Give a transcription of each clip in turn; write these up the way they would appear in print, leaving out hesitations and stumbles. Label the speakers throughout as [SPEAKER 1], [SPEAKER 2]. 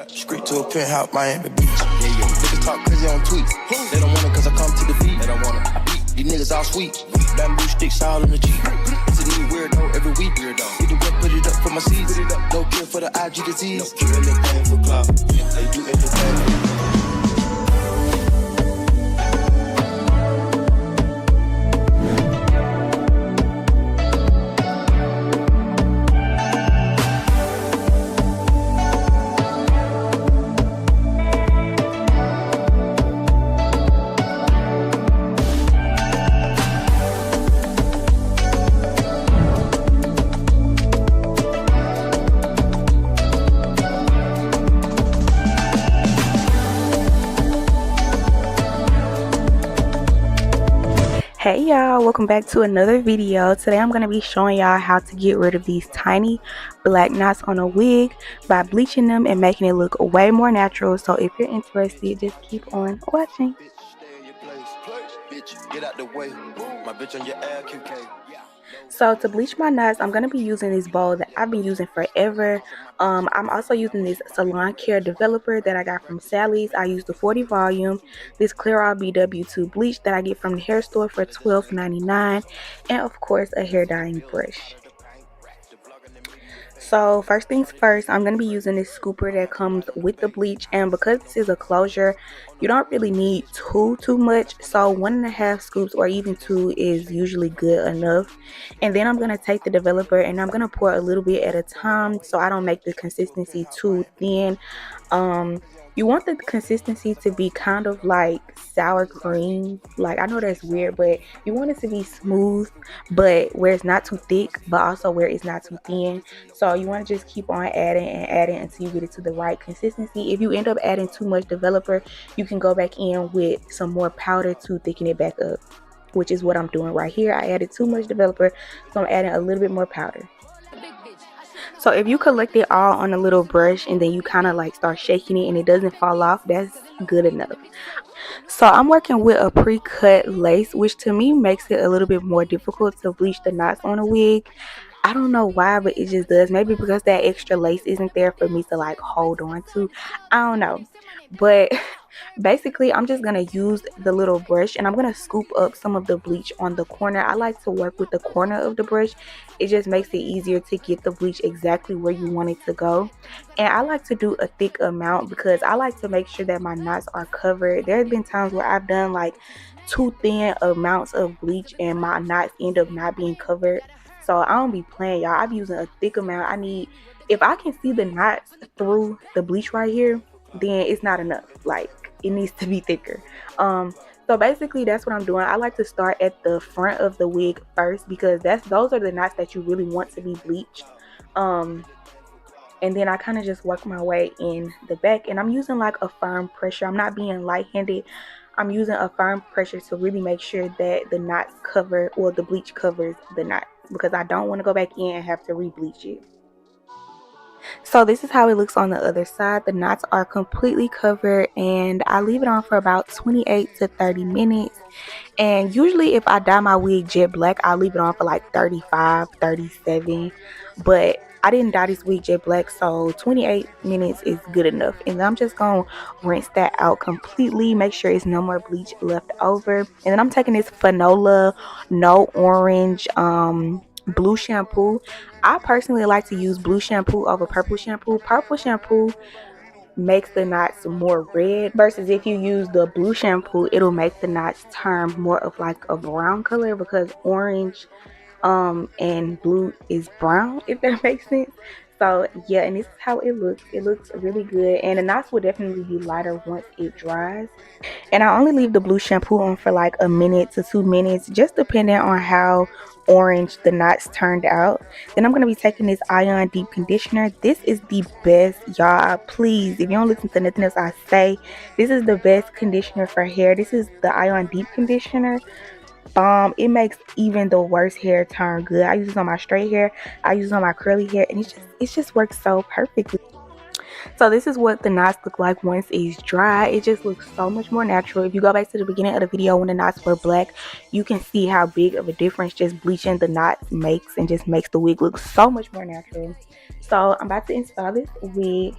[SPEAKER 1] Street to a penthouse, Miami Beach. Niggas talk crazy on tweets. They don't want it cause I come to the beat. They don't want it. I beat these niggas all sweet. Bamboo sticks all in the cheek. It's a new weirdo every week. Get the whip, put it up for my seeds. No cure for the IG disease. No cure, anything for clout. They do everything.
[SPEAKER 2] Hey y'all, welcome back to another video. Today I'm going to be showing y'all how to get rid of these tiny black knots on a wig by bleaching them and making it look way more natural. So if you're interested, just keep on watching. So to bleach my knots, I'm going to be using this bowl that I've been using forever. I'm also using this salon care developer that I got from Sally's. I use the 40 volume, this Clear All BW2 bleach that I get from the hair store for $12.99, and of course a hair dyeing brush. So first things first, I'm going to be using this scooper that comes with the bleach, and because this is a closure, you don't really need too much. So 1.5 scoops or even 2 is usually good enough. And then I'm going to take the developer and I'm going to pour a little bit at a time so I don't make the consistency too thin. You want the consistency to be kind of like sour cream. Like, I know that's weird, but you want it to be smooth, but where it's not too thick, but also where it's not too thin. So you want to just keep on adding and adding until you get it to the right consistency. If you end up adding too much developer, you can go back in with some more powder to thicken it back up, which is what I'm doing right here. I added too much developer, so I'm adding a little bit more powder. So if you collect it all on a little brush and then you kind of like start shaking it and it doesn't fall off, that's good enough. So I'm working with a pre-cut lace, which to me makes it a little bit more difficult to bleach the knots on a wig. I don't know why, but it just does. Maybe because that extra lace isn't there for me to like hold on to. I don't know. But basically, I'm just going to use the little brush and I'm going to scoop up some of the bleach on the corner. I like to work with the corner of the brush. It just makes it easier to get the bleach exactly where you want it to go. And I like to do a thick amount because I like to make sure that my knots are covered. There have been times where I've done like too thin amounts of bleach and my knots end up not being covered. So I don't be playing, y'all. I'm using a thick amount. If I can see the knots through the bleach right here, then it's not enough. Like, it needs to be thicker. So basically that's what I'm doing. I like to start at the front of the wig first because those are the knots that you really want to be bleached. And then I kind of just work my way in the back, and I'm using like a firm pressure. I'm not being light-handed. I'm using a firm pressure to really make sure that the knots cover, or the bleach covers the knot, because I don't want to go back in and have to re-bleach it. So this is how it looks on the other side. The knots are completely covered and I leave it on for about 28 to 30 minutes. And usually if I dye my wig jet black, I'll leave it on for like 35, 37. But I didn't dye this wig jet black, so 28 minutes is good enough. And I'm just going to rinse that out completely, make sure it's no more bleach left over. And then I'm taking this FT.Nadula No Orange blue shampoo. I personally like to use blue shampoo over purple shampoo. Purple shampoo makes the knots more red, versus if you use the blue shampoo, it'll make the knots turn more of like a brown color, because orange and blue is brown, if that makes sense. So yeah, and this is how it looks. It looks really good, and the knots will definitely be lighter once it dries. And I only leave the blue shampoo on for like a minute to 2 minutes, just depending on how orange the knots turned out. Then I'm going to be taking this Ion Deep Conditioner. This is the best, y'all. Please, if you don't listen to nothing else I say, this is the best conditioner for hair. This is the Ion Deep Conditioner. It makes even the worst hair turn good. I use this on my straight hair, I use it on my curly hair, and it just works so perfectly. So this is what the knots look like once it's dry. It just looks so much more natural. If you go back to the beginning of the video when the knots were black, you can see how big of a difference just bleaching the knots makes, and just makes the wig look so much more natural. So I'm about to install this wig.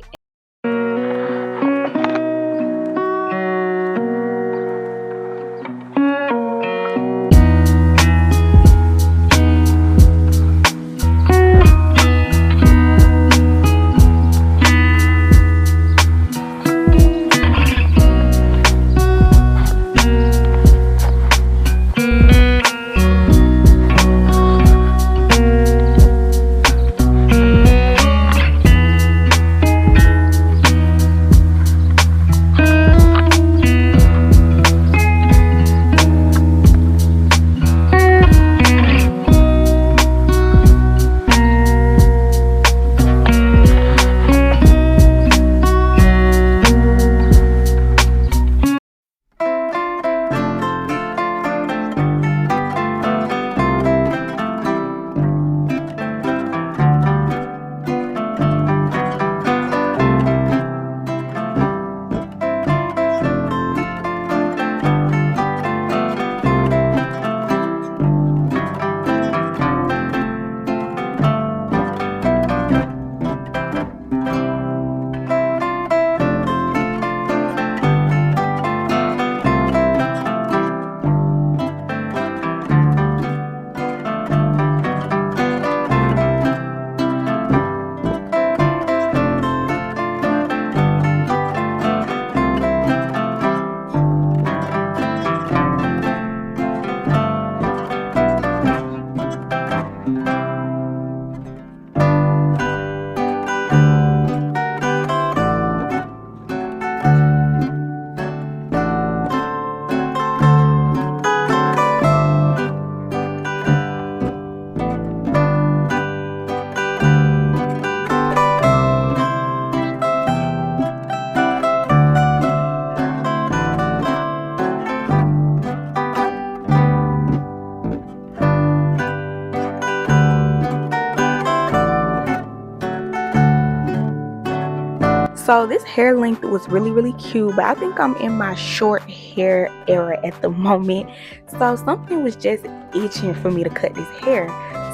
[SPEAKER 2] So this hair length was really cute, but I think I'm in my short hair era at the moment. So something was just itching for me to cut this hair.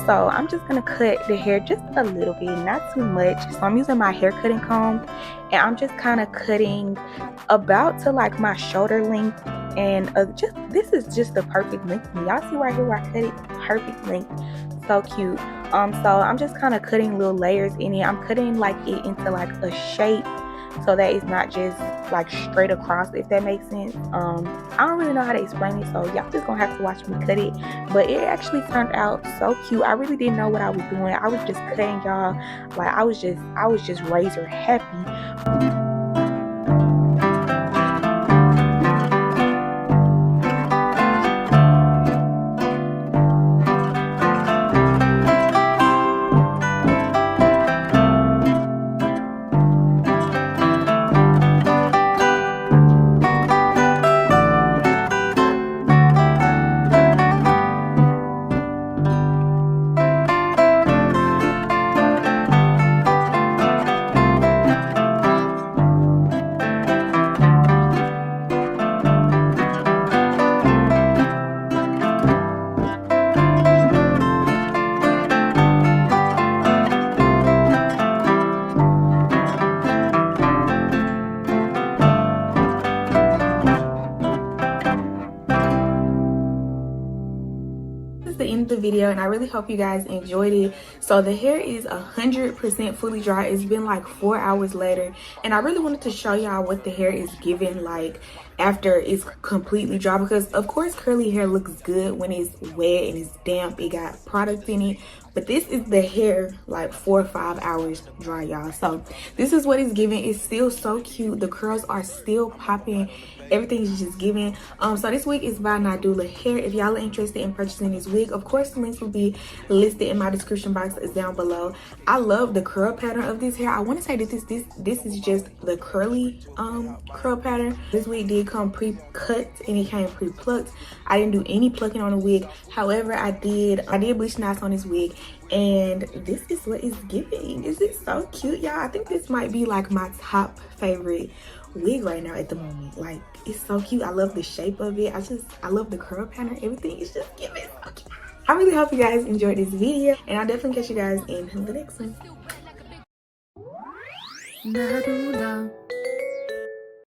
[SPEAKER 2] So I'm just gonna cut the hair just a little bit, not too much. So I'm using my hair cutting comb, and I'm just kind of cutting about to like my shoulder length. And just this is just the perfect length for me. Y'all see right here where I cut it? Perfect length. So cute. So I'm just kind of cutting little layers in it. I'm cutting like it into like a shape so that it's not just like straight across, if that makes sense. I don't really know how to explain it, so y'all just gonna have to watch me cut it. But it actually turned out so cute. I really didn't know what I was doing. I was just cutting, y'all. Like I was just razor happy. The end of the video, and I really hope you guys enjoyed it. So the hair is 100% fully dry. It's been like 4 hours later, and I really wanted to show y'all what the hair is giving like after it's completely dry, because of course curly hair looks good when it's wet and it's damp, it got product in it, but this is the hair like 4 or 5 hours dry, y'all. So this is what it's giving. It's still so cute. The curls are still popping. Everything's just giving. So this wig is by Nadula Hair. If y'all are interested in purchasing this wig, of course the links will be listed in my description box is down below. I love the curl pattern of this hair. I want to say that this is just the curly curl pattern. This wig did come pre-cut and it came pre-plucked. I didn't do any plucking on the wig. However, I did bleach knots on this wig, and this is what it's giving. Is it so cute, y'all? I think this might be like my top favorite wig right now at the moment. Like, it's so cute. I love the shape of it. I love the curl pattern. Everything is just giving so cute. I really hope you guys enjoyed this video, and I'll definitely catch you guys in the next one.